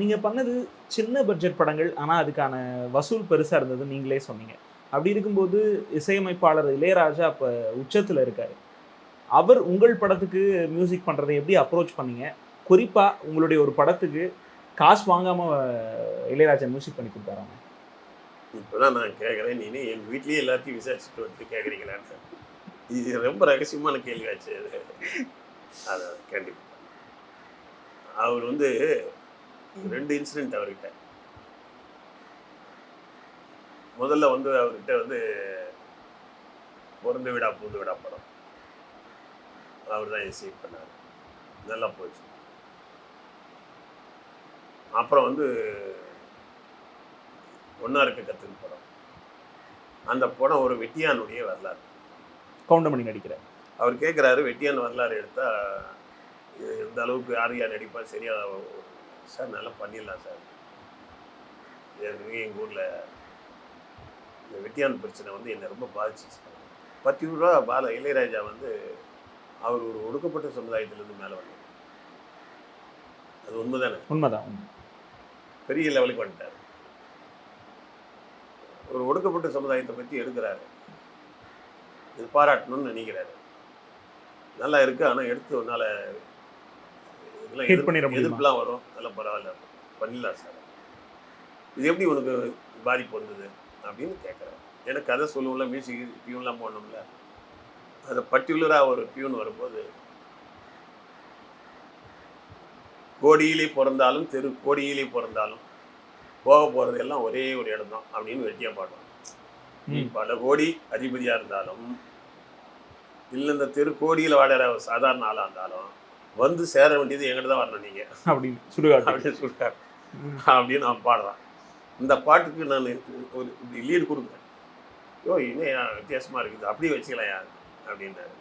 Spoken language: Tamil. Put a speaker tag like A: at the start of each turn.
A: நீங்க பண்ணது சின்ன பட்ஜெட் படங்கள். ஆனா, அதுக்கான வசூல் பெருசா இருந்ததுன்னு நீங்களே சொன்னீங்க. அப்படி இருக்கும்போது இசையமைப்பாளர் இளையராஜா அப்ப உச்சத்துல இருக்காரு. அவர் உங்கள் படத்துக்கு மியூசிக் பண்றத எப்படி அப்ரோச் பண்ணீங்க? குறிப்பா உங்களுடைய ஒரு படத்துக்கு காசு வாங்காம இளையராஜா மியூசிக் பண்ணி குடுத்தாராங்க.
B: இப்பதான் நான் கேட்குறேன். நீனே எங்க வீட்லயே எல்லாத்தையும் விசாரிச்சுட்டு வந்து கேட்குறீங்களான்னு. இது ரொம்ப ரகசியமான கேள்வியாச்சே அது. அதான் கண்டிப்பா. அவர் வந்து 2 இன்சிடென்ட் அவர்கிட்ட. முதல்ல வந்து அவர்கிட்ட வந்து பொறந்த வீடா புகுந்த வீடா படம். அவர் தான் இசை பண்ணாரு. நல்லா போச்சு. அப்புறம் வந்து ஒண்ணா இருக்க கத்துக்கு படம். அந்த படம் ஒரு வெட்டியானுடைய வரலாறு.
A: கவுண்டமணி நடிக்கிறார்.
B: அவர் கேட்குறாரு, வெட்டியான் வரலாறு எடுத்தா இந்த அளவுக்கு யார் யார் நடிப்பா சரியா சார் நல்லா பண்ணிடலாம் சார். ஏற்கனவே எங்கள் ஊரில் இந்த வெட்டியான் பிரச்சனை வந்து என்னை ரொம்ப பாதிச்சிச்சு சார். ரூ. 10 இளையராஜா வந்து அவர் ஒரு ஒடுக்கப்பட்ட சமுதாயத்திலேருந்து மேலே வந்தார். அது உண்மைதானே?
A: உண்மதான்.
B: பெரிய லெவலுக்கு வந்துட்டார். ஒரு ஒடுக்கப்பட்ட சமுதாயத்தை பற்றி எடுக்கிறாரு. இது பாராட்டணும்னு நினைக்கிறாரு. நல்லா இருக்கு. ஆனால் எடுத்து உன்னால இதெல்லாம்
A: ஹிட் பண்ணிட முடியுமா?
B: எதிர்ப்புலாம் வரும். அதெல்லாம் பரவாயில்ல பண்ணிடலாம் சார். இது எப்படி உனக்கு பாதிப்பு வந்தது அப்படின்னு கேட்குறாரு. எனக்கு கதை சொல்லுவோம்ல, மியூசிக் பியூன்லாம் போடணும்ல. அதை பர்டிகுலராக ஒரு பியூன் வரும்போது கோடியிலே பிறந்தாலும் தெரு கோடியிலே பிறந்தாலும் போக போகிறது எல்லாம் ஒரே ஒரு இடம் தான் அப்படின்னு வெட்டியாக பாடுவாங்க. நீ பல கோடி அதிபதியாக இருந்தாலும் இல்லை இந்த தெரு கோடியில் வாடுற சாதாரண ஆளாக இருந்தாலும் வந்து சேர வேண்டியது எங்கிட்ட தான் வரணும் நீங்கள்
A: அப்படின்னு சுடுகாடு
B: அப்படின்னு சொல்லிட்டார். அப்படின்னு நான் பாடுறான். இந்த பாட்டுக்கு நான் ஒரு லீடு கொடுக்குறேன். யோ இன்னும் வித்தியாசமாக இருக்குது, அப்படியே வச்சுக்கலாம் யார் அப்படின்னாரு.